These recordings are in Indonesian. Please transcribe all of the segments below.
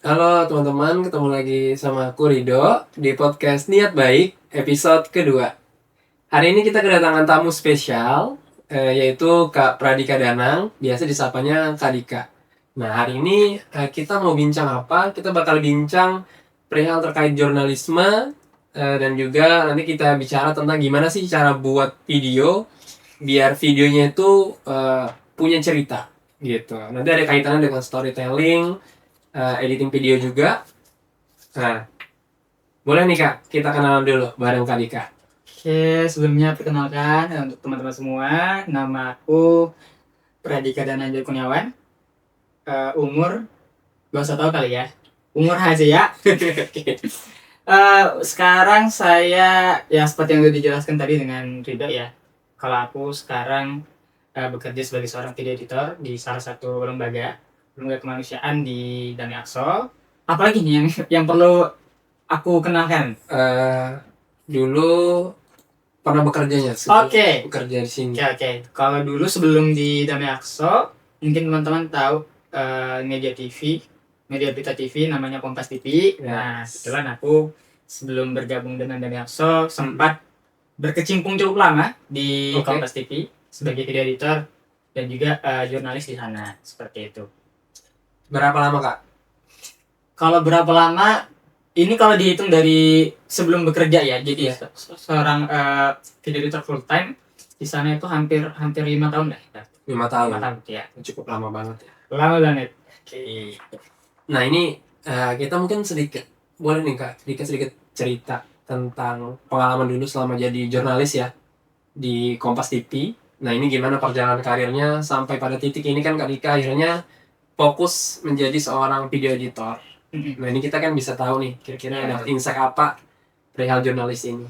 Halo teman-teman, ketemu lagi sama aku Rido di podcast Niat Baik episode kedua. Hari ini kita kedatangan tamu spesial, yaitu Kak Pradika Danang, biasa disapanya Kak Dika. Nah hari ini kita mau bincang apa? Kita bakal bincang perihal terkait jurnalisme, dan juga nanti kita bicara tentang gimana sih cara buat video biar videonya itu punya cerita gitu. Nanti ada kaitannya dengan storytelling, editing video juga. Nah, boleh nih Kak, kita kenalan dulu bareng Kak Dika. Oke, sebelumnya perkenalkan untuk teman-teman semua, nama aku Pradika Dananjay Kurniawan. Umur, gak usah tahu kali ya, umur aja ya. Sekarang saya, ya seperti yang udah dijelaskan tadi dengan Rido ya, kalau aku sekarang bekerja sebagai seorang video editor di salah satu lembaga kemanusiaan di Dami Akso. Apalagi nih yang perlu aku kenalkan? Dulu pernah bekerjanya Oke. bekerja di sini. Oke. Kalau dulu sebelum di Dami Akso, mungkin teman-teman tahu media berita TV namanya Kompas TV. Nah, kebetulan aku sebelum bergabung dengan Dami Akso sempat berkecimpung cukup lama di Kompas TV sebagai video editor dan juga jurnalis di sana, seperti itu. Berapa lama Kak? Kalau berapa lama? Ini kalau dihitung dari sebelum bekerja ya, jadi seorang video editor full time di sana itu hampir 5 tahun lah. 5 tahun. 5 tahun ya. Cukup lama banget ya. Lama banget. Oke. Nah ini kita mungkin boleh nih Kak, sedikit cerita tentang pengalaman dulu selama jadi jurnalis ya di Kompas TV. Nah ini gimana perjalanan karirnya sampai pada titik ini kan Kak Dika akhirnya fokus menjadi seorang video editor. Nah ini kita kan bisa tahu nih kira-kira ada insight apa perihal jurnalis ini.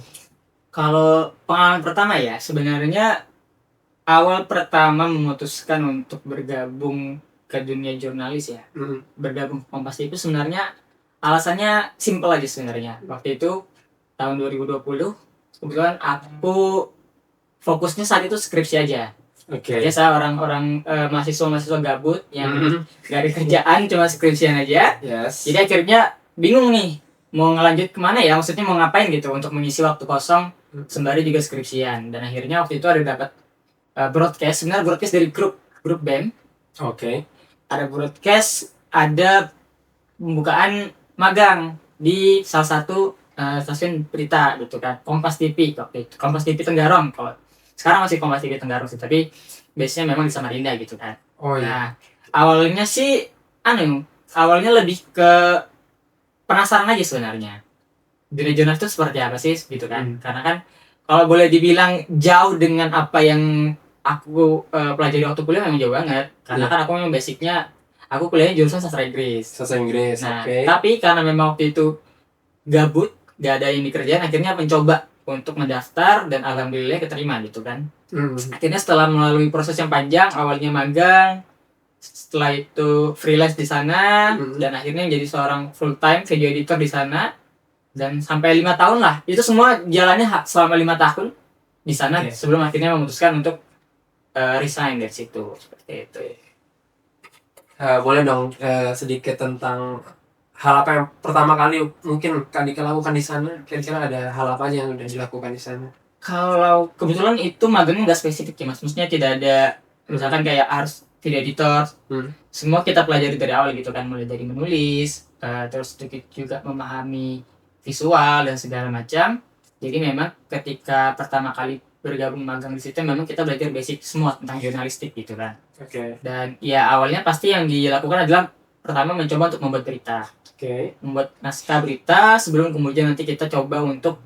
Kalau pengalaman pertama ya, sebenarnya awal pertama memutuskan untuk bergabung ke dunia jurnalis ya, bergabung ke Kompas TV sebenarnya alasannya simpel aja sebenarnya. Waktu itu tahun 2020 kebetulan aku fokusnya saat itu skripsi aja. Biasa orang-orang mahasiswa gabut yang gak ada kerjaan, cuma skripsian aja. Jadi akhirnya bingung nih mau ngelanjut kemana ya, maksudnya mau ngapain gitu untuk mengisi waktu kosong sembari juga skripsian. Dan akhirnya waktu itu ada dapat broadcast, sebenarnya broadcast dari grup BEM. Ada broadcast, ada pembukaan magang di salah satu stasiun berita gitu kan, Kompas TV waktu itu, Kompas TV Tenggarong. Kalau sekarang masih Kompas TV Tenggarong sih, tapi biasanya memang di Samarinda gitu kan. Nah, awalnya sih awalnya lebih ke penasaran aja sebenarnya. Dunia jurnalis itu seperti apa sih gitu kan. Karena kan kalau boleh dibilang jauh dengan apa yang aku pelajari waktu kuliah memang jauh banget. Karena kan aku memang basicnya aku kuliahnya jurusan sastra Inggris. Nah, tapi karena memang waktu itu gabut, gak ada yang dikerjain, akhirnya mencoba untuk mendaftar dan alhamdulillah keterima gitu kan. Akhirnya setelah melalui proses yang panjang, awalnya magang, setelah itu freelance di sana, dan akhirnya menjadi seorang full time video editor di sana, dan sampai 5 tahun lah. Itu semua jalannya selama 5 tahun di sana sebelum akhirnya memutuskan untuk resign dari situ, seperti itu. Boleh dong sedikit tentang hal apa yang pertama kali mungkin Kak Dika lakukan di sana? Kira-kira ada hal apa aja yang udah dilakukan di sana? Kalau kebetulan itu magangnya nggak spesifik ya mas, maksudnya tidak ada misalkan kayak harus video editor. Semua kita pelajari dari awal gitu kan, mulai dari menulis, terus sedikit juga memahami visual dan segala macam. Jadi memang ketika pertama kali bergabung magang di situ memang kita belajar basic semua tentang jurnalistik gitu kan. Dan ya awalnya pasti yang dilakukan adalah pertama mencoba untuk membuat berita. Membuat naskah berita sebelum kemudian nanti kita coba untuk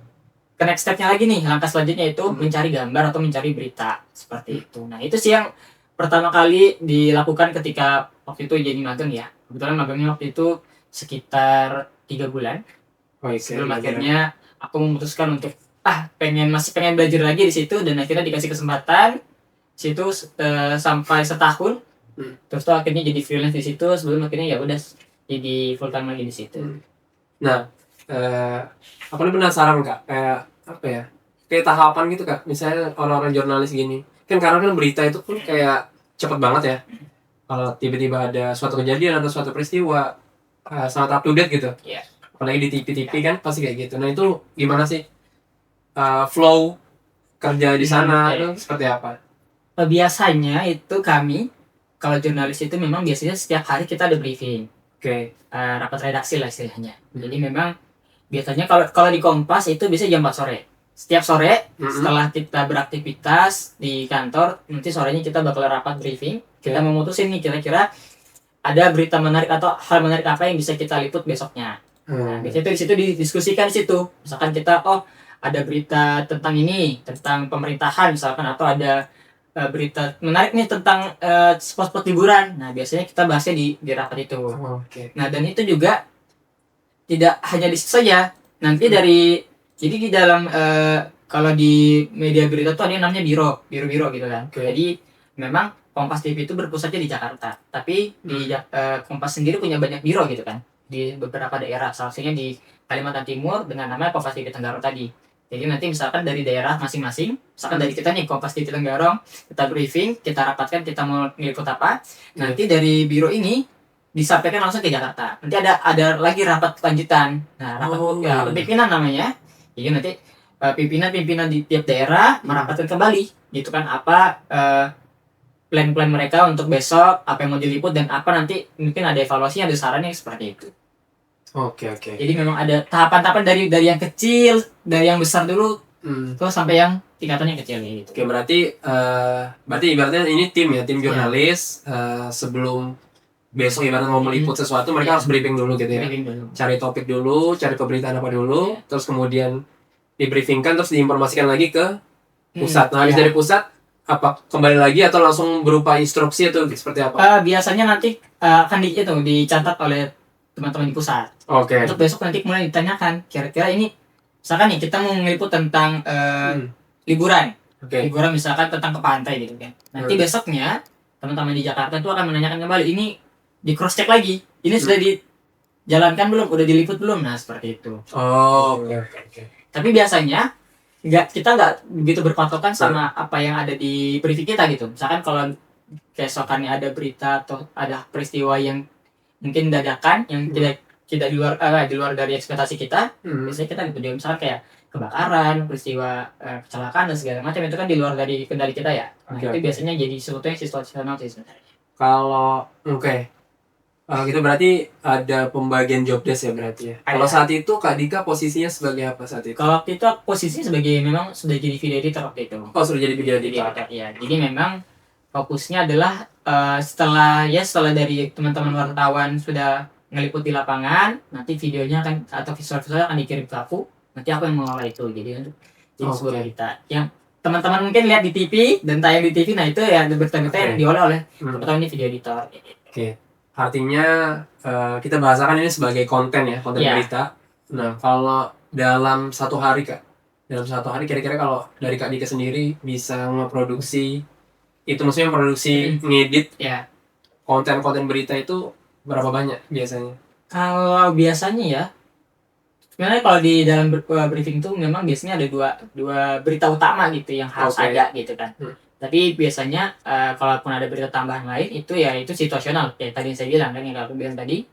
ke next step-nya lagi nih, langkah selanjutnya itu mencari gambar atau mencari berita, seperti itu. Nah itu sih yang pertama kali dilakukan ketika waktu itu jadi magang ya. Kebetulan magangnya waktu itu sekitar 3 bulan. Sebelum akhirnya aku memutuskan untuk masih pengen belajar lagi di situ, dan akhirnya dikasih kesempatan situ sampai setahun. Terus tuh akhirnya jadi freelance di situ sebelum akhirnya ya udah jadi full time lagi di situ. Nah, aku nih penasaran Kak, kayak apa ya? Kayak tahapan gitu Kak. Misalnya orang-orang jurnalis gini. Kan karena kan berita itu pun kayak cepet banget ya. Kalau tiba-tiba ada suatu kejadian atau suatu peristiwa, sangat up to date gitu. Iya. Apalagi di TV-TV kan pasti kayak gitu. Nah itu gimana sih flow kerja di sana Iya. itu seperti apa? Biasanya itu kami kalau jurnalis itu memang biasanya setiap hari kita ada briefing, Oke. rapat redaksi lah istilahnya. Jadi memang biasanya kalau kalau di Kompas itu bisa jam 4 sore. Setiap sore setelah kita beraktivitas di kantor, nanti sorenya kita bakal rapat briefing. Kita memutusin nih kira-kira ada berita menarik atau hal menarik apa yang bisa kita liput besoknya. Nah, biasanya itu di situ didiskusikan di situ. Misalkan kita ada berita tentang ini, tentang pemerintahan misalkan, atau ada berita menarik nih tentang spot-spot liburan. Nah, biasanya kita bahasnya di rapat itu. Oke. Nah, dan itu juga tidak hanya di situ saja. Nanti jadi di dalam kalau di media berita tuh ada yang namanya biro gitu kan. Oke. Jadi memang Kompas TV itu berpusatnya di Jakarta. Tapi di Kompas sendiri punya banyak biro gitu kan. Di beberapa daerah, salah satunya di Kalimantan Timur dengan nama Kompas TV Tenggarong tadi. Jadi nanti misalkan dari daerah masing-masing, misalkan dari kita nih Kompas TV Tenggarong, kita briefing, kita rapatkan kita mau ngikut apa. Nanti dari biro ini disampaikan langsung ke Jakarta. Nanti ada lagi rapat lanjutan. Nah, rapat pimpinan namanya. Jadi nanti pimpinan di tiap daerah merapatkan kembali gitu kan apa plan-plan mereka untuk besok, apa yang mau diliput dan apa nanti mungkin ada evaluasinya, ada sarannya seperti itu. Oke. Jadi memang ada tahapan-tahapan dari yang kecil, dari yang besar dulu terus sampai yang tingkatannya kecil gitu. Oke, berarti ibaratnya ini tim jurnalis sebelum besok ibaratnya mau meliput sesuatu mereka harus briefing dulu gitu ya. Briefing dulu. Cari topik dulu, cari pemberitaan apa dulu, terus kemudian dibriefingkan terus diinformasikan lagi ke pusat. Nah, habis dari pusat apa kembali lagi atau langsung berupa instruksi atau seperti apa? Biasanya nanti akan dicatat oleh teman-teman di pusat. Oke. Untuk besok nanti mulai ditanyakan kira-kira ini misalkan nih kita mau ngeliput tentang liburan. Oke. Liburan misalkan tentang ke pantai gitu kan. Nanti besoknya teman-teman di Jakarta itu akan menanyakan kembali ini di cross check lagi. Ini sudah dijalankan belum? Udah diliput belum? Nah, seperti itu. Oke. Tapi biasanya kita nggak begitu berpatokan sama apa yang ada di briefing kita gitu. Misalkan kalau keesokannya ada berita atau ada peristiwa yang mungkin dadakan yang tidak di luar dari ekspektasi kita, biasanya kita gitu. Misalkan kayak kebakaran, peristiwa kecelakaan dan segala macam itu kan di luar dari kendali kita ya. Nah, itu biasanya jadi sesuatu yang situasional sih sebenarnya. Kalau gitu berarti ada pembagian job desk ya berarti ya. Kalau saat itu Kak Dika posisinya sebagai apa saat itu? Kalau waktu itu posisinya sebagai memang sudah jadi video editor waktu itu. Oh, sudah jadi video editor. Iya. Jadi memang fokusnya adalah setelah dari teman-teman wartawan sudah ngeliput di lapangan, nanti videonya atau visual-visual akan dikirim ke aku. Nanti aku yang mengolah itu. Jadi sebuah berita yang teman-teman mungkin lihat di TV dan tayang di TV, nah itu ya berita-berita yang diolah oleh teman-teman ini video editor. Oke. Artinya kita bahasakan ini sebagai konten ya, konten berita. Nah, kalau dalam satu hari kira-kira kalau dari Kak Dika sendiri bisa ngeproduksi itu maksudnya produksi ngedit konten-konten berita itu berapa banyak biasanya? Kalau biasanya ya sebenarnya kalau di dalam briefing itu memang biasanya ada dua berita utama gitu yang harus ada gitu kan. Tapi biasanya kalaupun ada berita tambahan lain itu situasional kayak tadi saya bilang kan, yang aku bilang tadi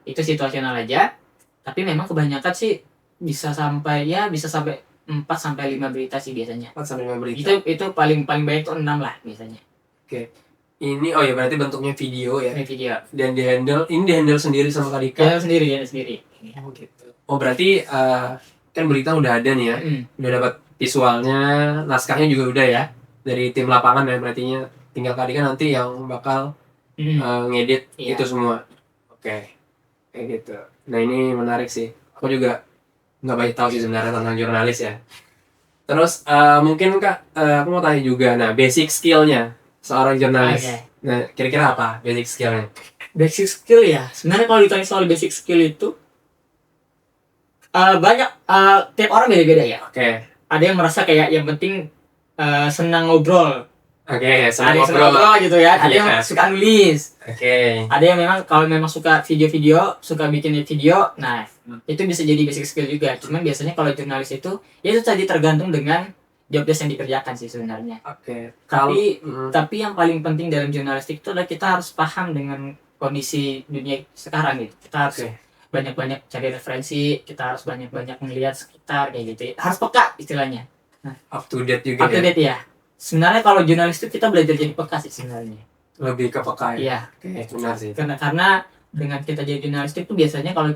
itu situasional aja. Tapi memang kebanyakan sih bisa sampai 4 sampai 5 berita sih biasanya. 4 sampai 5 berita. Itu paling banyak tuh 6 lah biasanya. Oke. Ini berarti bentuknya video ya. Video. Dan di handle sendiri sama Kak Dika. Sendiri. Oh gitu. Oh berarti kan berita udah ada nih ya. Udah dapat visualnya, naskahnya juga udah ya. Dari tim lapangan ya berartinya tinggal Kak Dika nanti yang bakal ngedit itu semua. Oke. Kayak gitu. Nah ini menarik sih. Aku juga nggak banyak tahu sih sebenarnya tentang jurnalis ya. Terus mungkin Kak, aku mau tanya juga. Nah basic skillnya seorang jurnalis. Nah kira-kira apa basic skillnya? Basic skill ya. Sebenarnya kalau ditanya soal basic skill itu banyak. Tiap orang beda-beda ya. Oke. Ada yang merasa kayak yang penting senang ngobrol. Senang ngobrol gitu ya. Ada yang suka nulis. Ada yang memang kalau memang suka video-video, suka bikin video, nah itu bisa jadi basic skill juga. Cuman biasanya kalau jurnalis itu tadi tergantung dengan job desk yang dikerjakan sih sebenarnya. Tapi yang paling penting dalam jurnalistik itu adalah kita harus paham dengan kondisi dunia sekarang gitu. Kita harus banyak-banyak cari referensi, kita harus banyak-banyak melihat sekitar kayak gitu. Harus peka istilahnya. Up to date juga Up to date ya. Sebenarnya kalau jurnalis itu kita belajar jadi peka sih sebenarnya. lebih ke peka ya. Iya. Benar sih. Karena dengan kita jadi jurnalis itu biasanya kalau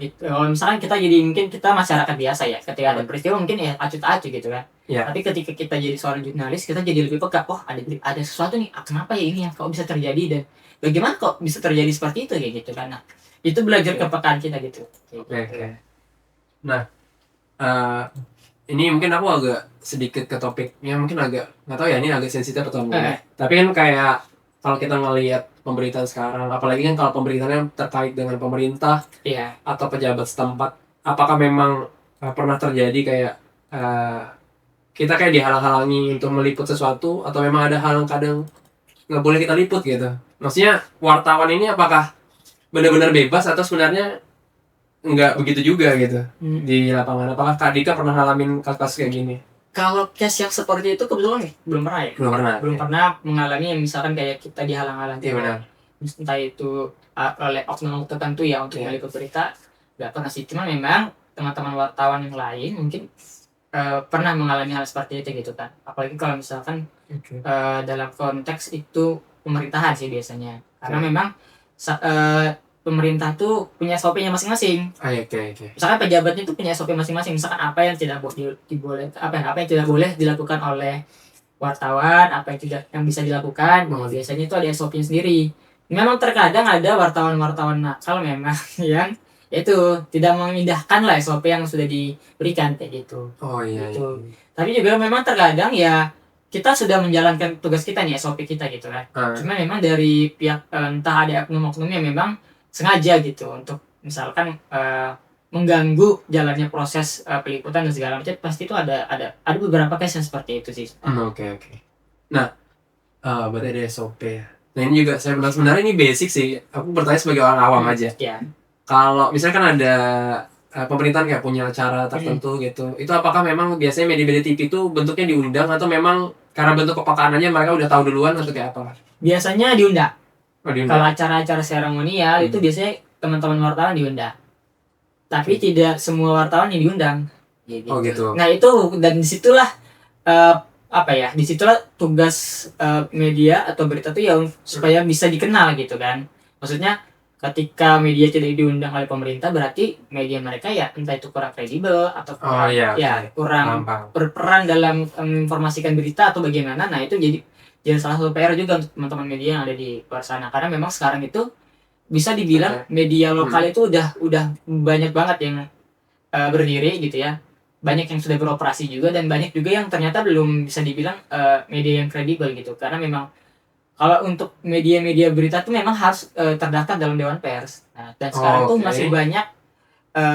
misalkan kita jadi mungkin kita masyarakat biasa ya, ketika ada peristiwa mungkin ya acuh-acuh gitu kan. Iya. Tapi ketika kita jadi seorang jurnalis, kita jadi lebih peka. Oh, ada sesuatu nih. Kenapa ya ini ya kok bisa terjadi dan bagaimana kok bisa terjadi seperti itu kayak gitu kan. Nah, itu belajar kepekaan kita gitu. Oke. Nah, ini mungkin aku agak sedikit ke topiknya, mungkin agak nggak tahu ya ini agak sensitif atau enggak. Tapi kan kayak kalau kita ngelihat pemberitaan sekarang, apalagi kan kalau pemberitaannya terkait dengan pemerintah atau pejabat setempat, apakah memang pernah terjadi kayak kita kayak dihalang-halangi untuk meliput sesuatu, atau memang ada hal yang kadang nggak boleh kita liput gitu? Maksudnya wartawan ini apakah benar-benar bebas atau sebenarnya nggak begitu juga gitu di lapangan? Apakah Kak Dika pernah ngalamin kasus kayak gini? Kalau case yang seperti itu kebetulan belum pernah ya. Belum pernah mengalami yang misalkan kayak kita dihalang-halangi. Iya benar. Entah itu oleh oknum tertentu ya untuk meliput berita, nggak pernah sih. Cuma memang teman-teman wartawan yang lain mungkin pernah mengalami hal seperti itu gitu kan. Apalagi kalau misalkan dalam konteks itu pemerintahan sih biasanya. Karena memang pemerintah tuh punya SOP-nya masing-masing. Misalkan pejabatnya tuh punya SOP masing-masing. Misalkan apa yang tidak boleh, apa yang tidak boleh dilakukan oleh wartawan, apa yang bisa dilakukan. Biasanya itu ada SOP-nya sendiri. Memang terkadang ada wartawan-wartawan nakal memang yang itu tidak mengindahkan lah SOP yang sudah diberikan kayak gitu. Gitu. Tapi juga memang terkadang ya kita sudah menjalankan tugas kita nih, SOP kita gitu kan. Cuma memang dari pihak entah ada oknum-oknumnya memang sengaja gitu untuk misalkan mengganggu jalannya proses peliputan dan segala macam. Pasti itu ada beberapa case yang seperti itu sih. Oke. Nah, berarti ada SOP ya. Nah ini juga saya bilang sebenarnya ini basic sih. Aku bertanya sebagai orang awam aja. Kalau misalnya kan ada pemerintahan kayak punya acara tertentu gitu, itu apakah memang biasanya media-media TV itu bentuknya diundang atau memang karena bentuk kepekaan aja mereka udah tahu duluan atau kayak apa? Biasanya diundang. Kalau acara-acara seremonial itu biasanya teman-teman wartawan diundang. Tapi tidak semua wartawan yang diundang. Gitu. Nah itu dan disitulah disitulah tugas media atau berita tuh ya supaya bisa dikenal gitu kan. Maksudnya ketika media tidak diundang oleh pemerintah berarti media mereka ya entah itu kurang kredibel atau kurang kurang berperan dalam menginformasikan berita atau bagaimana. Nah itu jadi salah satu PR juga untuk teman-teman media yang ada di luar sana, karena memang sekarang itu bisa dibilang media lokal itu udah banyak banget yang berdiri gitu ya, banyak yang sudah beroperasi juga dan banyak juga yang ternyata belum bisa dibilang media yang kredibel gitu, karena memang kalau untuk media-media berita tuh memang harus terdaftar dalam Dewan Pers. Nah, dan sekarang tuh masih banyak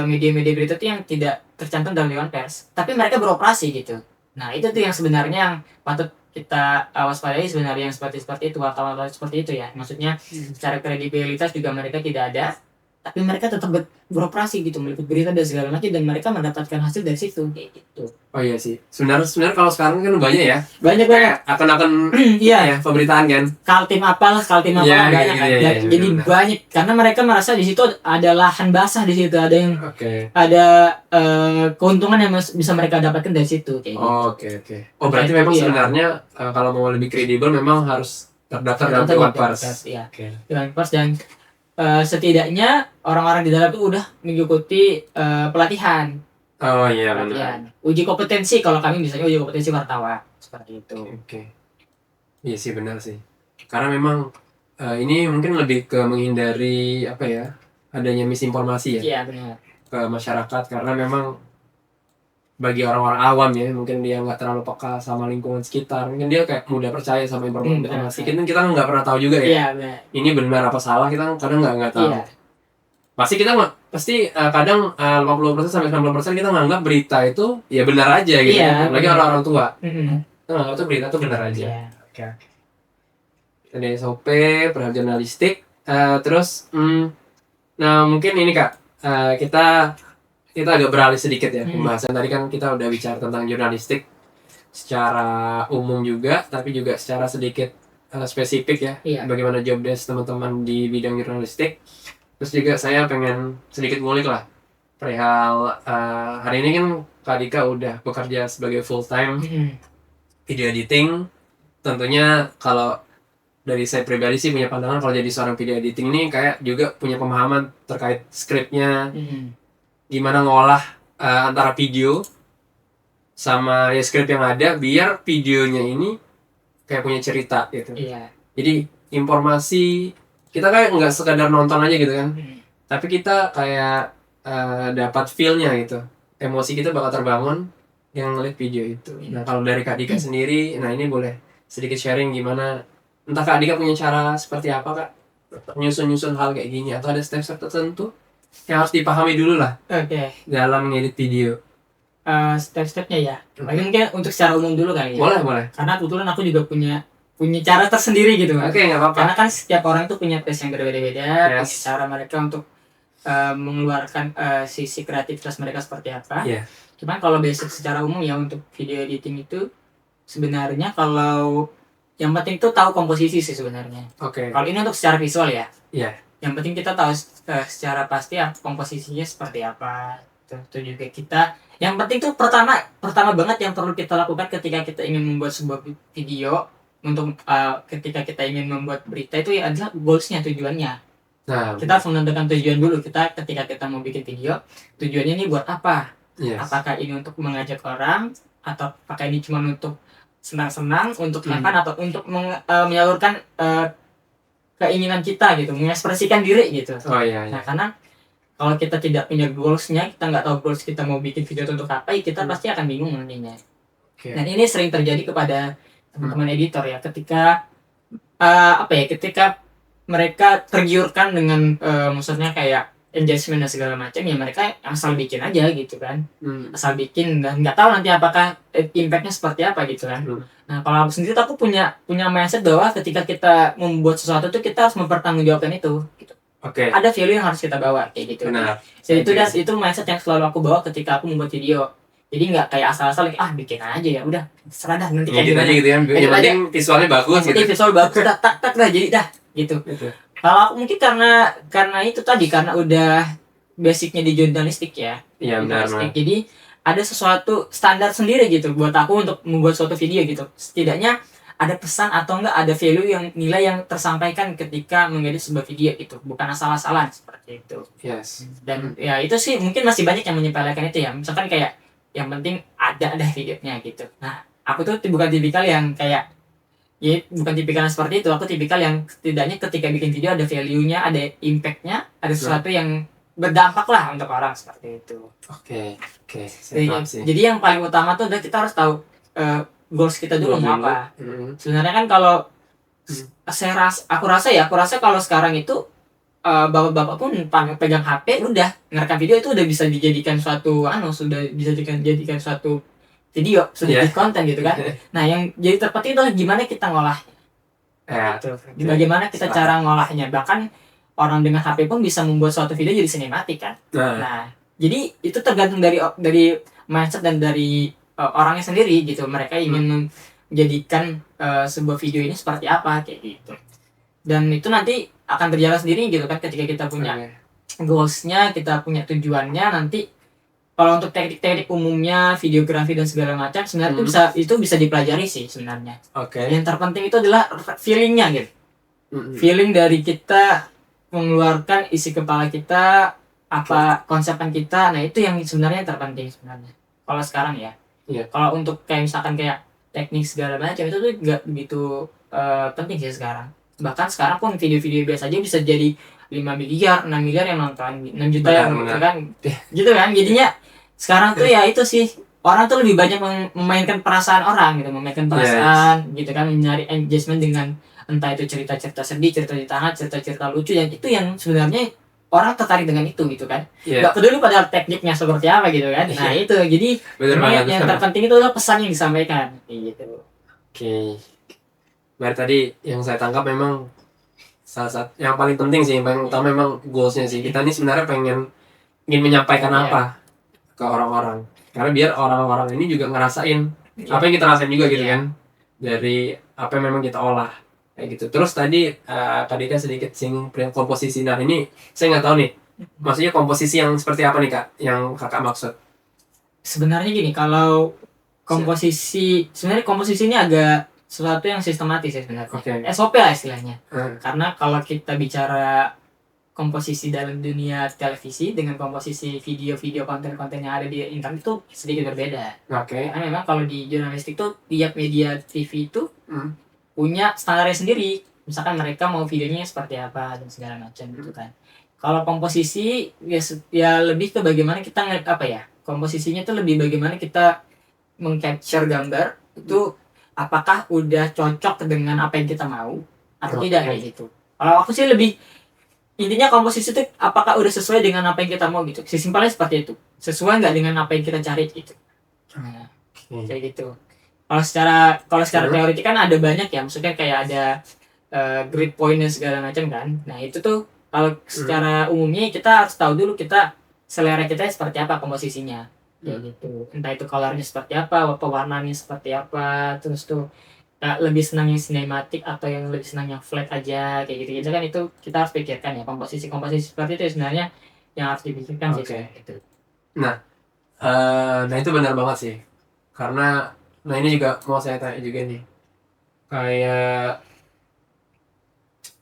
media-media berita tuh yang tidak tercantum dalam Dewan Pers, tapi mereka beroperasi gitu. Nah, itu tuh yang sebenarnya yang patut kita waspadai sebenarnya, yang seperti itu, wartawan seperti itu ya. Maksudnya secara kredibilitas juga mereka tidak ada, tapi mereka tetap beroperasi gitu, meliput berita dan segala macam, dan mereka mendapatkan hasil dari situ kayak gitu. Oh iya sih. Sebenarnya kalau sekarang kan banyak ya. Banyak. Akun-akun ya pemberitaan kan. Kaltim apa banyak. Jadi banyak karena mereka merasa di situ ada lahan basah, di situ ada yang ada keuntungan yang bisa mereka dapatkan dari situ kayak gitu. Oke. Oh berarti memang sebenarnya kalau mau lebih kredibel memang harus terdaftar dalam Dewan Pers. Iya. Dewan Pers dan setidaknya orang-orang di dalam itu udah mengikuti pelatihan. Pelatihan. Uji kompetensi, kalau kami misalnya uji kompetensi wartawan seperti itu. Iya sih, benar sih. Karena memang ini mungkin lebih ke menghindari adanya misinformasi ya. Iya benar. Ke masyarakat, karena memang bagi orang-orang awam ya, mungkin dia nggak terlalu peka sama lingkungan sekitar, mungkin dia kayak mudah percaya sama informasi. Kita nggak pernah tahu juga ya. Ini benar apa salah, kita kadang nggak tahu. Pasti kadang 50% sampai 90% kita nganggap berita itu ya benar aja gitu. Apalagi orang-orang tua. Kita nganggap itu berita itu benar aja. Ada SOP, perihal jurnalistik. Terus, nah mungkin ini Kak, kita agak beralih sedikit ya pembahasan. Tadi kan kita udah bicara tentang jurnalistik secara umum juga, tapi juga secara sedikit spesifik ya. Bagaimana job desk teman-teman di bidang jurnalistik. Terus juga saya pengen sedikit ngulik lah perihal hari ini kan Kak Dika udah bekerja sebagai full time video editing. Tentunya kalau dari saya pribadi sih punya pandangan kalau jadi seorang video editing ini kayak juga punya pemahaman terkait skripnya, gimana ngolah antara video sama ya skrip yang ada biar videonya ini kayak punya cerita gitu. Iya. Jadi informasi kita kayak nggak sekadar nonton aja gitu kan, tapi kita kayak dapat feel-nya gitu, emosi kita bakal terbangun yang ngeliat video itu. Nah kalau dari Kak Dika sendiri, nah ini boleh sedikit sharing gimana, entah Kak Dika punya cara seperti apa Kak nyusun hal kayak gini, atau ada step-step tertentu yang harus dipahami dulu lah dalam ngedit video. Step-stepnya ya. Mungkin untuk secara umum dulu kali ya. Boleh. Karena kebetulan aku juga punya cara tersendiri gitu. Oke, nggak apa-apa. Karena kan setiap orang tuh punya pace yang berbeda-beda, Yes. cara mereka untuk mengeluarkan sisi kreativitas mereka seperti apa. Iya. Cuman kalau basic secara umum ya untuk video editing itu sebenarnya kalau yang penting tuh tahu komposisi sih sebenarnya. Oke. Kalau ini untuk secara visual ya. Iya. Yang penting kita tahu secara pasti komposisinya seperti apa. Itu juga kita. Yang penting tuh pertama banget yang perlu kita lakukan ketika kita ingin membuat sebuah video, untuk ketika kita ingin membuat berita itu ya adalah goalsnya, tujuannya. Nah, Kita harus menentukan tujuan dulu. Kita ketika kita mau bikin video, tujuannya ini buat apa? yes. Apakah ini untuk mengajak orang, atau apakah ini cuma untuk senang-senang, untuk makan, atau untuk menyalurkan keinginan kita gitu, mengekspresikan diri gitu. Oh iya. Nah karena kalau kita tidak punya goalsnya, kita nggak tahu goals kita mau bikin video untuk apa, ya kita pasti akan bingung nantinya. Oke. Dan ini sering terjadi kepada teman-teman editor ya, ketika ketika mereka tergiurkan dengan maksudnya kayak engagement dan segala macam, ya mereka asal bikin aja gitu kan, asal bikin dan nggak tahu nanti apakah impactnya seperti apa gitu kan. Nah kalau aku sendiri aku punya mindset bahwa ketika kita membuat sesuatu tuh kita harus mempertanggungjawabkan itu gitu. Oke. Ada value yang harus kita bawa kayak gitu. Benar. Jadi itu mindset yang selalu aku bawa ketika aku membuat video. Jadi nggak kayak asal-asal bikin aja ya udah serah dah nanti kayak Ngedit aja gitu ya. Yang penting visualnya bagus gitu. Visual bagus dah tak dah jadi dah gitu. Kalau aku mungkin karena itu tadi, karena udah basicnya di jurnalistik ya. Iya benar. Jadi ada sesuatu standar sendiri gitu buat aku untuk membuat suatu video gitu. Setidaknya ada pesan atau enggak ada value yang nilai yang tersampaikan ketika mengedit sebuah video itu, bukan asal-asalan seperti itu. Yes. Dan ya itu sih mungkin masih banyak yang menyepelekan itu ya, misalkan kayak yang penting ada videonya gitu. Nah aku tuh bukan tipikal yang kayak bukan tipikal yang seperti itu. Aku tipikal yang setidaknya ketika bikin video ada value-nya, ada impact-nya, ada sesuatu yang berdampak lah untuk orang seperti itu. Oke. Jadi yang paling utama tuh kita harus tahu goals kita dulu mau apa. Sebenarnya kan kalau aku rasa kalau sekarang itu bapak-bapak pun pegang HP udah ngerekam video itu udah bisa dijadikan suatu dijadikan suatu video, sudah jadi konten gitu kan. Nah yang jadi terpenting adalah gimana kita ngolahnya. Bagaimana kita cara ngolahnya. Bahkan orang dengan HP pun bisa membuat suatu video jadi sinematik kan. Nah jadi itu tergantung dari mindset dan dari orangnya sendiri gitu. Mereka ingin menjadikan sebuah video ini seperti apa kayak gitu. Dan itu nanti akan berjalan sendiri gitu kan ketika kita punya goalsnya, kita punya tujuannya. Nanti kalau untuk teknik-teknik umumnya, videografi dan segala macam sebenarnya itu bisa dipelajari sih sebenarnya. Yang terpenting itu adalah feelingnya gitu. Feeling dari kita mengeluarkan isi kepala kita, apa konsepan kita. Nah itu yang sebenarnya terpenting sebenarnya. Kalau sekarang ya. Kalau untuk kayak misalkan kayak teknik segala macam itu tuh nggak begitu penting sih sekarang. Bahkan sekarang pun video-video biasa aja bisa jadi 5 miliar, 6 miliar yang nonton, 6 juta yang nonton kan. Gitu kan. Jadinya sekarang tuh ya itu sih, orang tuh lebih banyak memainkan perasaan orang gitu, gitu kan, mencari engagement dengan entah itu cerita-cerita sedih, cerita-cerita hangat, cerita-cerita lucu, yang itu yang sebenarnya orang tertarik dengan itu gitu kan. Gak peduli pada tekniknya seperti apa gitu kan. Nah itu jadi yang terpenting itu adalah pesan yang disampaikan gitu. Oke. Dari tadi yang saya tangkap memang salah satu yang paling penting sih, yang paling utama memang goalsnya sih. Kita ini sebenarnya ingin menyampaikan apa ke orang-orang, karena biar orang-orang ini juga ngerasain apa yang kita rasain juga gitu kan, dari apa yang memang kita olah. kayak gitu. Terus tadi Kak Dika sedikit singgung komposisi. Nah ini saya nggak tahu nih, maksudnya komposisi yang seperti apa nih Kak yang Kakak maksud? Sebenarnya gini, kalau sebenarnya komposisi ini agak sesuatu yang sistematis ya sebenarnya. Oke. SOP lah istilahnya. Hmm. Karena kalau kita bicara komposisi dalam dunia televisi dengan komposisi video-video konten-konten yang ada di internet itu sedikit berbeda. Oke. Karena memang kalau di jurnalistik tuh tiap media TV itu punya standarnya sendiri. Misalkan mereka mau videonya seperti apa dan segala macam gitu kan. Kalau komposisi ya lebih ke bagaimana kita apa ya? Komposisinya tuh lebih bagaimana kita mengcapture gambar itu apakah udah cocok dengan apa yang kita mau atau tidak kayak gitu. Kalau aku sih lebih intinya komposisi itu apakah udah sesuai dengan apa yang kita mau gitu. Simpelnya seperti itu. Sesuai nggak dengan apa yang kita cari gitu. Nah, kayak gitu. Kalau secara teori kan ada banyak ya. Maksudnya kayak ada grid point dan segala macam kan. Nah itu tuh kalau secara umumnya kita harus tahu dulu kita selera kita seperti apa komposisinya. Kayak gitu. Entah itu colornya seperti apa, pewarnaannya seperti apa, terus tuh lebih senang yang sinematik atau yang lebih senang yang flat aja kayak gitu kan itu kita harus pikirkan ya komposisi seperti itu sebenarnya yang harus dipikirkan sih gitu. Nah itu benar banget sih karena ini juga mau saya tanya juga nih kayak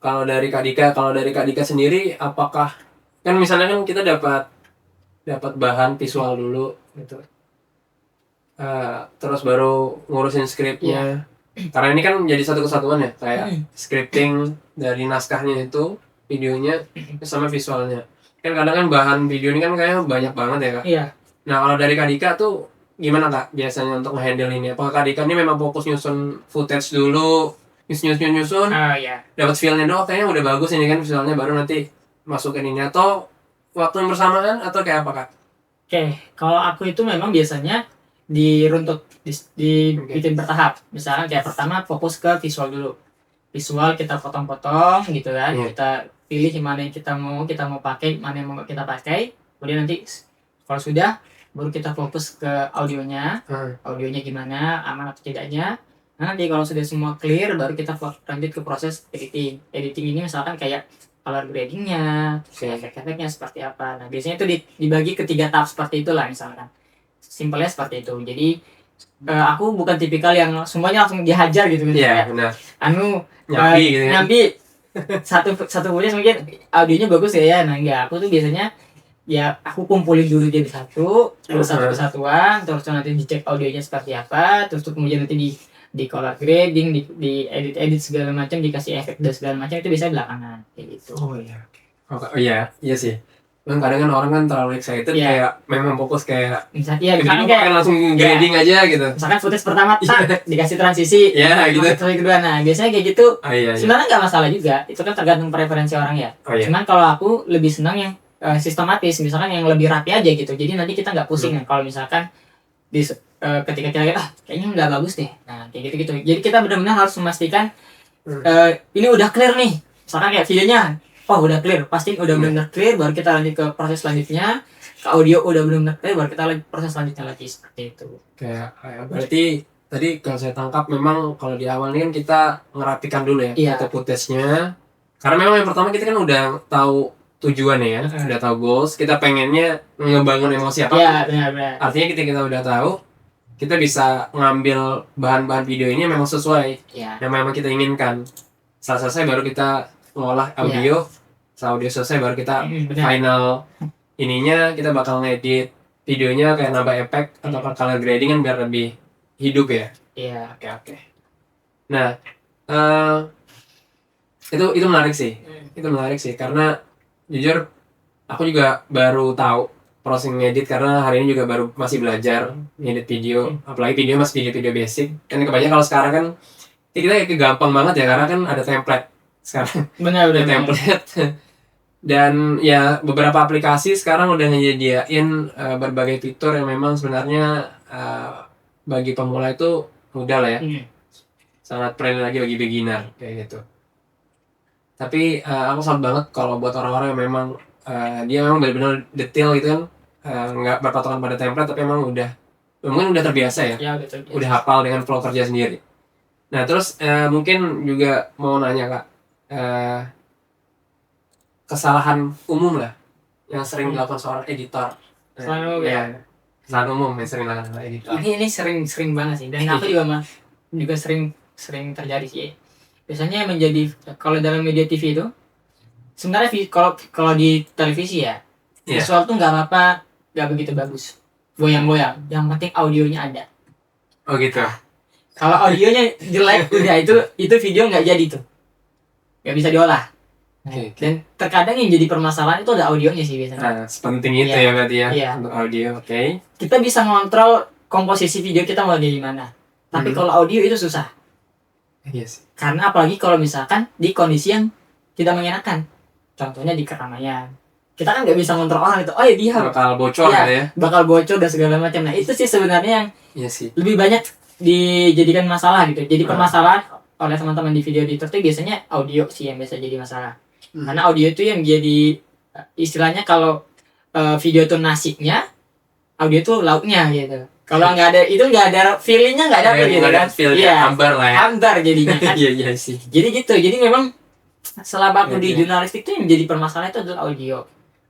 kalau dari Kak Dika sendiri apakah kan misalnya kan kita dapat bahan visual dulu gitu terus baru ngurusin skripnya. Karena ini kan jadi satu kesatuan ya kayak scripting dari naskahnya itu videonya sama visualnya kan kadang kan bahan video ini kan kayak banyak banget ya Kak. Iya. Nah kalau dari Kak Dika tuh gimana Kak biasanya untuk nge-handle ini? Apakah Kak Dika ini memang fokus nyusun footage dulu nyusun dapat feel-nya doang kayaknya udah bagus ini kan visualnya baru nanti masukin ini atau waktu yang bersamaan atau kayak apa Kak? Oke, kalau aku itu memang biasanya diruntut dibikin bertahap. Misalnya kayak pertama fokus ke visual dulu. Visual kita potong-potong gitu kan. Kita pilih mana yang kita mau pakai, mana yang mau kita pakai. Kemudian nanti kalau sudah baru kita fokus ke audionya. Audionya gimana, aman atau tidaknya. Nah, nanti kalau sudah semua clear baru kita lanjut ke proses editing. Editing ini misalkan kayak color gradingnya, efek-efeknya seperti apa. Nah, biasanya itu dibagi ke 3 tahap seperti itulah misalkan. Simpelnya seperti itu. Jadi aku bukan tipikal yang semuanya langsung dihajar gitu Iya, benar. Nyampi gitu ya. Nyampi satu footage mungkin audionya bagus ya. Nah, enggak, aku tuh biasanya ya aku kumpulin dulu jadi satu kesatuan, terus nanti dicek audionya seperti apa, terus kemudian nanti di color grading, di edit segala macam, dikasih efek dan segala macam itu bisa belakangan kayak gitu. Iya sih. Kadang kan orang kan terlalu excited kayak memang fokus kayak misalkan kayak langsung grading aja gitu. Misalkan footage pertama dikasih transisi gitu. Footage kedua, nah biasanya kayak gitu. Sebenarnya nggak masalah juga, itu kan tergantung preferensi orang ya. Cuman kalau aku lebih senang yang sistematis, misalkan yang lebih rapi aja gitu. Jadi nanti kita nggak pusing kalau misalkan ketika kita lihat kayaknya nggak bagus deh. Nah kayak gitu. Jadi kita benar-benar harus memastikan ini udah clear nih. Misalkan kayak videonya udah clear, pasti udah benar-benar clear, baru kita lanjut ke proses selanjutnya. Ke audio udah benar-benar clear, baru kita lanjut proses selanjutnya lagi seperti itu. Kayak berarti tadi kalau saya tangkap memang kalau di awal ini kan kita ngerapikan dulu ya footage-nya. Karena memang yang pertama kita kan udah tahu tujuan ya, udah tahu goals, kita pengennya ngebangun emosi apa. Iya, benar. Artinya kita udah tahu, kita bisa ngambil bahan-bahan video ini memang sesuai yang memang kita inginkan. Setelah selesai baru kita ngolah audio, setelah audio selesai baru kita final ininya kita bakal ngedit videonya kayak nambah efek atau color grading kan biar lebih hidup ya. Iya. Oke. Nah, itu menarik sih. Itu menarik sih karena jujur aku juga baru tahu proses ngedit karena hari ini juga baru masih belajar ngedit video, apalagi video masih video basic. Kan kebanyakan kalau sekarang kan kita kayak gampang banget ya karena kan ada template sekarang. Benar. Template. Dan ya beberapa aplikasi sekarang udah nyediain berbagai fitur yang memang sebenarnya bagi pemula itu mudah lah ya. Sangat friendly lagi bagi beginner kayak gitu. Tapi aku salut banget kalau buat orang-orang yang memang dia memang benar-benar detail gitu kan, nggak berpatokan pada template tapi memang mungkin udah terbiasa ya. Betul. Udah hafal dengan flow kerja sendiri. Nah terus mungkin juga mau nanya Kak, eh, kesalahan umum lah yang sering dilakukan seorang editor. Selalu Ya, kesalahan umum yang sering dilakukan seorang editor. Ini sering banget sih, dan aku juga sering terjadi sih. Biasanya menjadi kalau dalam media TV itu sebenarnya kalau di televisi ya visual tuh nggak apa-apa, nggak begitu bagus, goyang-goyang, yang penting audionya ada. Oh gitu. Kalau audionya jelek udah itu video nggak jadi tuh, nggak bisa diolah. Okay. Dan terkadang yang jadi permasalahan itu ada audionya sih biasanya. Nah, sepenting itu ya berarti ya untuk audio. Oke. Kita bisa ngontrol komposisi video kita mau dari mana, tapi kalau audio itu susah. Yes. Karena apalagi kalau misalkan di kondisi yang tidak mengenakan, contohnya di keramaian, kita kan nggak bisa ngontrol orang itu. Oh ya dia bakal bocor ya. Bakal bocor dan segala macam. Nah itu sih sebenarnya yang lebih banyak dijadikan masalah gitu. Jadi permasalahan oleh teman-teman di video editor itu biasanya audio sih yang biasa jadi masalah. Karena audio itu yang jadi istilahnya kalau video itu nasinya, audio itu lauknya gitu. Kalau nggak ada itu nggak ada feelingnya, nggak ada gitu kan? Iya. Hambar lah ya. Hambar jadinya kan. Iya sih. Jadi gitu. Jadi memang selama aku di jurnalistik itu yang menjadi permasalahan itu adalah audio.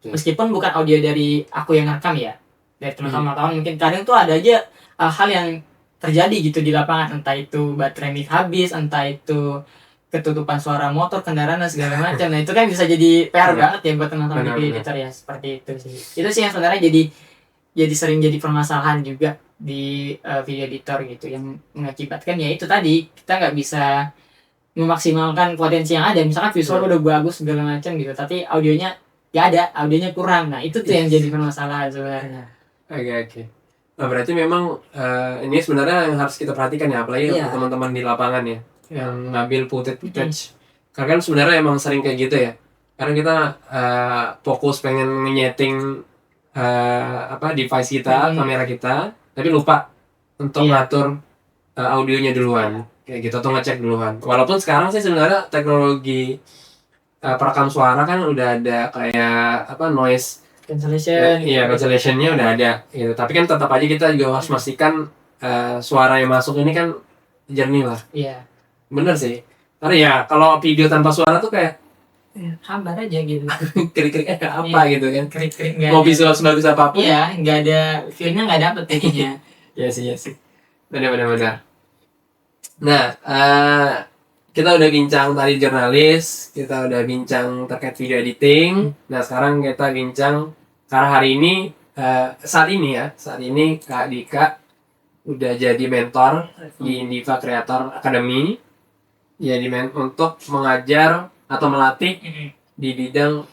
Meskipun bukan audio dari aku yang rekam ya, dari teman-teman mungkin kadang tuh ada aja hal yang terjadi gitu di lapangan, entah itu baterai mic habis, entah itu ketutupan suara motor, kendaraan dan segala macam. Nah itu kan bisa jadi PR banget ya buat teman-teman di editor ya, seperti itu sih. Itu sih yang sebenarnya jadi sering jadi permasalahan juga di video editor gitu, yang mengakibatkan ya itu tadi kita nggak bisa memaksimalkan potensi yang ada. Misalkan visual udah bagus segala macam gitu, tapi audionya nggak ada, audionya kurang. Nah itu tuh yang jadi permasalahan sebenarnya. Oke. Nah berarti memang ini sebenarnya yang harus kita perhatikan ya, apalagi teman-teman di lapangan ya, yang ngambil footage. Karena kan sebenarnya emang sering kayak gitu ya. Karena kita fokus pengen nyeting device kita, kamera kita, tapi lupa untuk ngatur audionya duluan, kayak gitu, atau ngecek duluan. Walaupun sekarang sih sebenarnya teknologi perekam suara kan udah ada kayak noise cancellation. Iya, cancellationnya udah ada gitu. Tapi kan tetap aja kita juga harus memastikan suara yang masuk ini kan jernih lah. Iya. Bener sih. Karena ya kalau video tanpa suara tuh kayak hambar aja gitu. Krik-kriknya apa gitu kan. Krik-krik mau visual sebagus apapun. Iya, nggak ada feel-nya, nggak dapet jadinya. Iya sih. Benar. Nah, kita udah bincang tadi jurnalis, kita udah bincang terkait video editing. Nah, sekarang kita bincang karena hari ini saat ini Kak Dika udah jadi mentor di Indiva Creator Academy. Jadi untuk mengajar atau melatih di bidang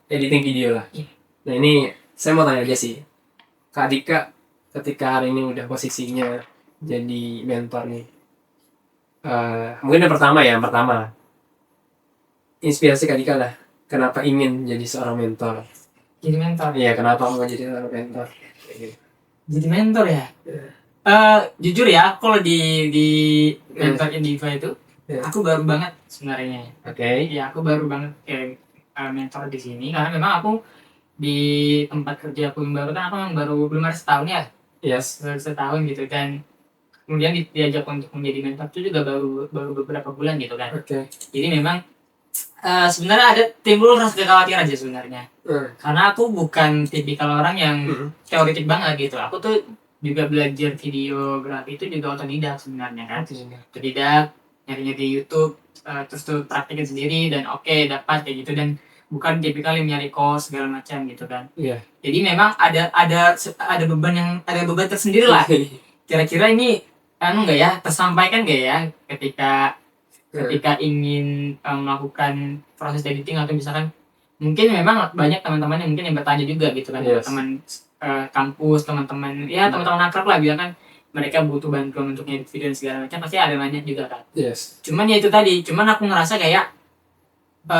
editing video lah. Nah, ini saya mau tanya aja sih. Kak Dika ketika hari ini udah posisinya jadi mentor nih, mungkin yang pertama inspirasi Kak Dika lah, kenapa ingin jadi seorang mentor? Jadi mentor? Iya, kenapa mau jadi seorang mentor? Jadi mentor ya? Jujur ya, kalau di mentor Indiva itu aku baru banget sebenarnya. Oke. Ya aku baru banget mentor di sini, karena memang aku di tempat kerja aku yang baru kan, aku memang belum ada setahun ya. Yes. Baru setahun gitu, dan kemudian diajak untuk menjadi mentor itu juga baru beberapa bulan gitu kan. Oke. Jadi memang sebenarnya ada timbul rasa kekhawatiran aja sebenarnya. Karena aku bukan tipikal orang yang teoretik banget gitu. Aku tuh juga belajar videografi itu juga otodidak sebenarnya kan. Otodidak, nyari di YouTube, terus tuh praktekin sendiri dan dapat kayak gitu, dan bukan tipikal yang nyari course segala macam gitu kan. Iya. Jadi memang ada beban tersendiri lah. Kira-kira ini enggak ya, tersampaikan enggak ya ketika ingin melakukan proses editing, atau misalkan mungkin memang banyak teman-teman yang mungkin yang bertanya juga gitu kan, teman kampus, teman-teman akrab lah, bilang kan mereka butuh bantuan untuk edit video dan segala macam, pasti ada banyak juga kan. Yes. Cuman ya itu tadi, aku ngerasa kayak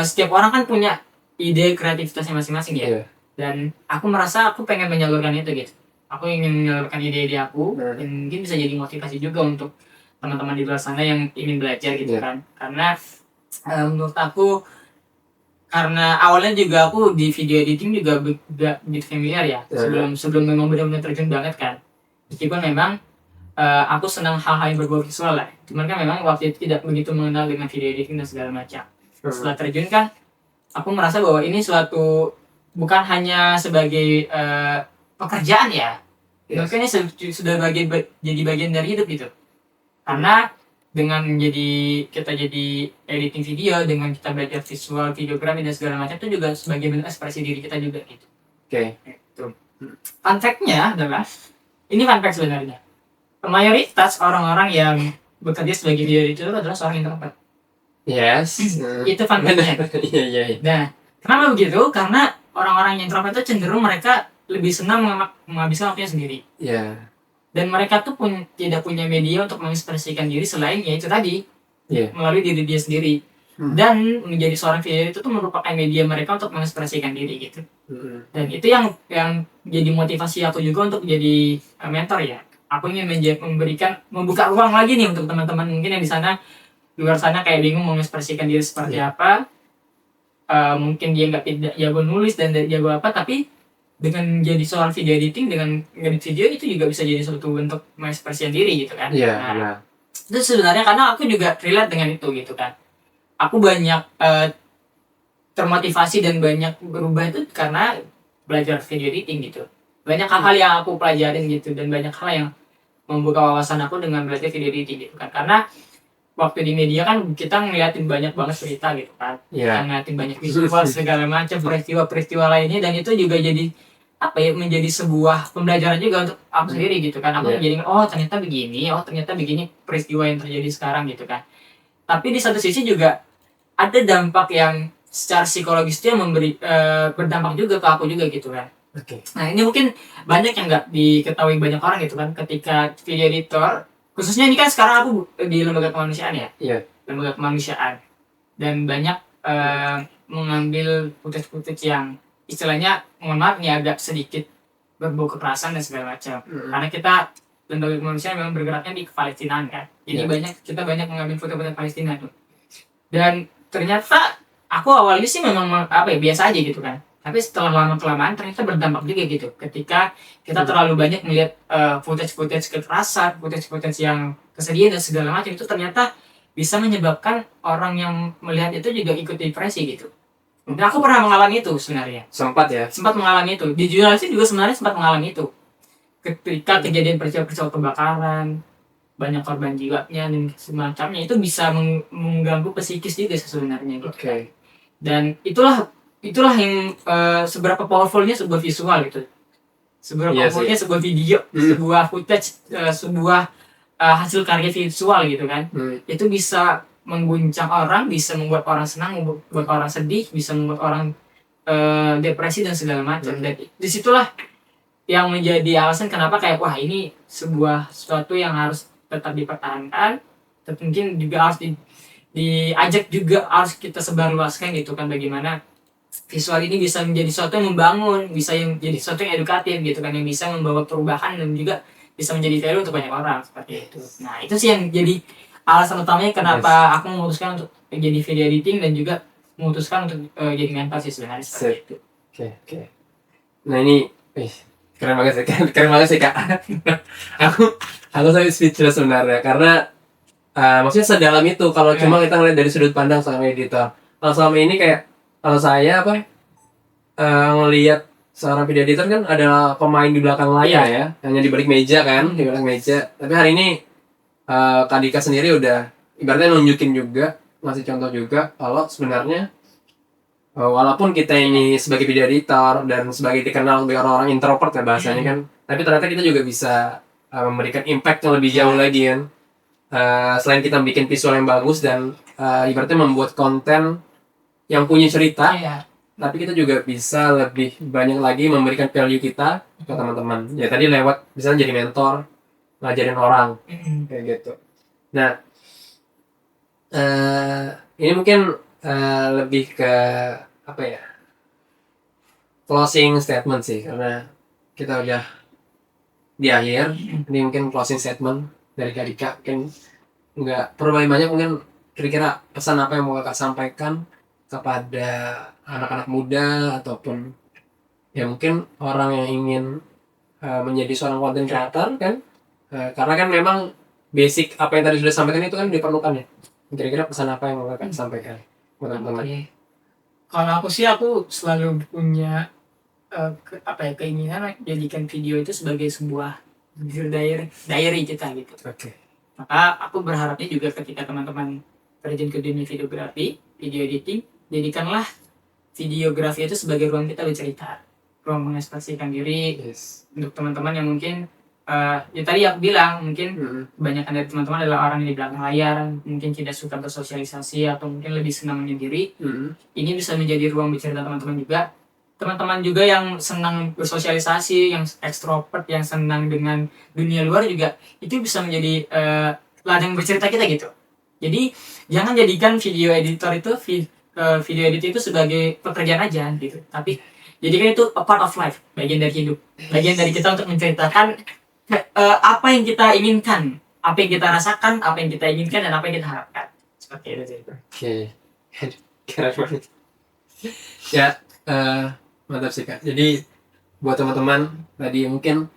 setiap orang kan punya ide kreativitasnya masing-masing ya. Dan aku merasa aku pengen menyalurkan itu gitu. Aku ingin menyalurkan ide-ide aku, dan mungkin bisa jadi motivasi juga untuk teman-teman di luar sana yang ingin belajar gitu kan. Karena menurut aku, karena awalnya juga aku di video editing juga begitu familiar ya, sebelum memang benar-benar terjun banget kan. Meskipun memang aku senang hal-hal yang berbau visual lah. Cuman kan memang waktu itu tidak begitu mengenal dengan video editing dan segala macam. Setelah terjun kan, aku merasa bahwa ini suatu bukan hanya sebagai pekerjaan ya, mungkin ini sudah jadi bagian dari hidup gitu. Karena dengan kita jadi editing video, dengan kita belajar visual, videografi dan segala macam itu juga sebagai bentuk ekspresi diri kita juga gitu. Gitu. Fun fact-nya adalah, ini fun fact sebenarnya, mayoritas orang-orang yang bekerja sebagai video editor adalah seorang introvert. Yes. Itu fun fact-nya. Iya. Nah, kenapa begitu? Karena orang-orang yang introvert itu cenderung mereka lebih senang menghabiskan waktunya sendiri. Iya. Dan mereka tuh tidak punya media untuk mengekspresikan diri selain ya itu tadi, melalui diri dia sendiri. Dan menjadi seorang video itu tuh merupakan media mereka untuk mengekspresikan diri gitu. Dan itu yang jadi motivasi aku juga untuk jadi mentor ya. Aku ingin membuka ruang lagi nih untuk teman-teman mungkin yang di luar sana kayak bingung mengekspresikan diri seperti apa. Mungkin dia tidak jago nulis dan tidak jago apa, tapi dengan jadi seorang video editing, dengan ngedit video itu juga bisa jadi suatu bentuk mengekspresikan diri gitu kan. Iya. Itu sebenarnya karena aku juga relate dengan itu gitu kan. Aku banyak termotivasi dan banyak berubah itu karena belajar video editing gitu. Banyak hal-hal yang aku pelajarin gitu, dan banyak hal yang membuka wawasan aku dengan belajar video editing gitu kan. Karena waktu di media kan kita ngeliatin banyak banget berita gitu kan, ngeliatin banyak visual segala macam peristiwa-peristiwa lainnya, dan itu juga jadi menjadi sebuah pembelajaran juga untuk aku sendiri gitu kan. Aku jadi ternyata begini peristiwa yang terjadi sekarang gitu kan. Tapi di satu sisi juga ada dampak yang secara psikologis dia berdampak juga ke aku juga gitu kan. Nah ini mungkin banyak yang nggak diketahui banyak orang gitu kan. Ketika video editor, khususnya ini kan sekarang aku di lembaga kemanusiaan ya, lembaga kemanusiaan, dan banyak mengambil footage yang istilahnya, mohon maaf nih agak sedikit berbau kekerasan dan segala macam. Karena kita lembaga kemanusiaan memang bergeraknya di Palestina kan, jadi kita banyak mengambil foto-foto Palestina tuh. Dan ternyata aku awalnya sih memang biasa aja gitu kan, tapi setelah lama-kelamaan ternyata berdampak juga gitu. Ketika kita terlalu banyak melihat footage kekerasan, footage yang kesedihan dan segala macam, itu ternyata bisa menyebabkan orang yang melihat itu juga ikut depresi gitu. Dan aku pernah mengalami itu sebenarnya. Sempat mengalami itu. Di jurnalistik juga sebenarnya sempat mengalami itu. Ketika kejadian peristiwa kebakaran, banyak korban jiwanya dan semacamnya, itu bisa mengganggu psikis juga sebenarnya gitu. Dan itulah yang seberapa powerfulnya sebuah visual gitu. Seberapa powerfulnya sebuah video, sebuah footage, sebuah hasil karya visual gitu kan. Itu bisa mengguncang orang, bisa membuat orang senang, membuat orang sedih, bisa membuat orang depresi dan segala macam. Dan disitulah yang menjadi alasan kenapa kayak wah ini sesuatu yang harus tetap dipertahankan, tapi mungkin juga harus diajak juga, harus kita sebarluaskan gitu kan, bagaimana visual ini bisa menjadi sesuatu yang membangun, bisa menjadi sesuatu yang edukatif gitu kan, yang bisa membawa perubahan dan juga bisa menjadi value untuk banyak orang seperti itu. Nah itu sih yang jadi alasan utamanya kenapa aku memutuskan untuk jadi video editing dan juga memutuskan untuk jadi mentor sih sebenarnya. Oke. Nah ini keren banget sih kak. aku sampai speechless sebenarnya, karena maksudnya sedalam itu kalau cuma kita ngeliat dari sudut pandang sama editor. Kalau selama ini kalau saya ngelihat seorang video editor kan adalah pemain di belakang layar ya, hanya di balik meja kan, di belakang meja. Tapi hari ini Kak Dika sendiri udah ibaratnya nunjukin juga, ngasih contoh juga kalau sebenarnya walaupun kita ini sebagai video editor dan sebagai dikenal sebagai orang-orang introvert ya bahasanya kan, tapi ternyata kita juga bisa memberikan impact yang lebih jauh lagi kan. Selain kita bikin visual yang bagus dan ibaratnya membuat konten yang punya cerita, tapi kita juga bisa lebih banyak lagi memberikan value kita ke teman-teman. Ya tadi lewat misalnya jadi mentor, ngajarin orang kayak gitu. Nah ini mungkin lebih ke closing statement sih, karena kita udah di akhir. Ini mungkin closing statement dari Kak Dika, mungkin nggak perlu banyak, mungkin kira-kira pesan apa yang mau Kakak sampaikan kepada anak-anak muda ataupun ya mungkin orang yang ingin menjadi seorang content creator kan, Karena kan memang basic apa yang tadi sudah sampaikan itu kan diperlukan ya. Kira-kira pesan apa yang mau kakak sampaikan buat teman-teman? Oke. Kalau aku sih aku selalu punya keinginan jadikan video itu sebagai sebuah diary kita gitu. Oke. Maka aku berharapnya juga ketika teman-teman terjun ke dunia videografi, video editing, jadikanlah videografi itu sebagai ruang kita bercerita, ruang mengekspresikan diri. Yes. Untuk teman-teman yang mungkin ya tadi aku bilang mungkin kebanyakan dari teman-teman adalah orang yang di belakang layar, mungkin tidak suka bersosialisasi atau mungkin lebih senang menyendiri. Ini bisa menjadi ruang bercerita teman-teman juga. Teman-teman juga yang senang bersosialisasi, yang ekstrovert, yang senang dengan dunia luar juga, itu bisa menjadi ladang bercerita kita gitu. Jadi jangan jadikan video editor itu video edit itu sebagai pekerjaan aja gitu, tapi jadikan itu a part of life, bagian dari hidup, bagian dari kita untuk menceritakan apa yang kita inginkan, apa yang kita rasakan, apa yang kita inginkan, dan apa yang kita harapkan. Seperti itu sih. Oke. Keren banget. Ya, mantap sih Kak. Jadi buat teman-teman tadi mungkin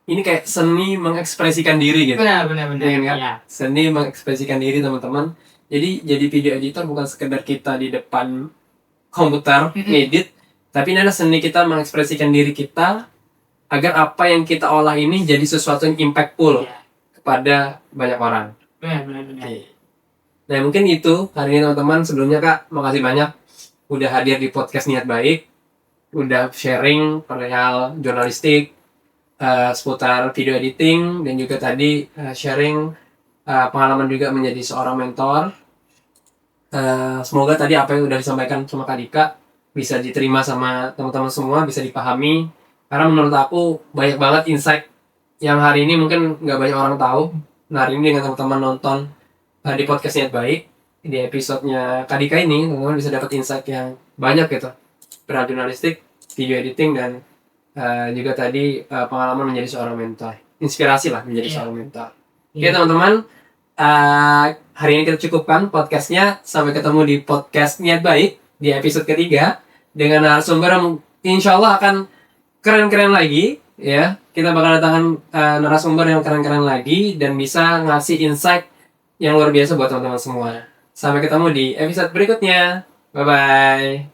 ini kayak seni mengekspresikan diri gitu. Benar. Ya. Seni mengekspresikan diri teman-teman. Jadi video editor bukan sekedar kita di depan komputer ngedit, tapi ini adalah seni kita mengekspresikan diri kita agar apa yang kita olah ini jadi sesuatu yang impactful kepada banyak orang. Benar. Oke. Nah mungkin itu hari ini teman-teman. Sebelumnya Kak, makasih banyak udah hadir di podcast Niat Baik, udah sharing perihal jurnalistik, seputar video editing, dan juga tadi sharing pengalaman juga menjadi seorang mentor. Semoga tadi apa yang udah disampaikan sama Kak Dika bisa diterima sama teman-teman semua, bisa dipahami. Karena menurut aku banyak banget insight yang hari ini mungkin nggak banyak orang tahu. Nah hari ini dengan teman-teman nonton di podcast Niat Baik, di episodenya Kak Dika ini, teman-teman bisa dapat insight yang banyak gitu. Perihal jurnalistik, video editing, dan juga tadi pengalaman menjadi seorang mentor. Inspirasi lah menjadi seorang mentor. Oke teman-teman, hari ini kita cukupkan podcastnya. Sampai ketemu di podcast Niat Baik di episode ketiga dengan narasumber yang insya Allah akan keren-keren lagi ya. Kita bakal datangkan narasumber yang keren-keren lagi dan bisa ngasih insight yang luar biasa buat teman-teman semua. Sampai ketemu di episode berikutnya. Bye bye.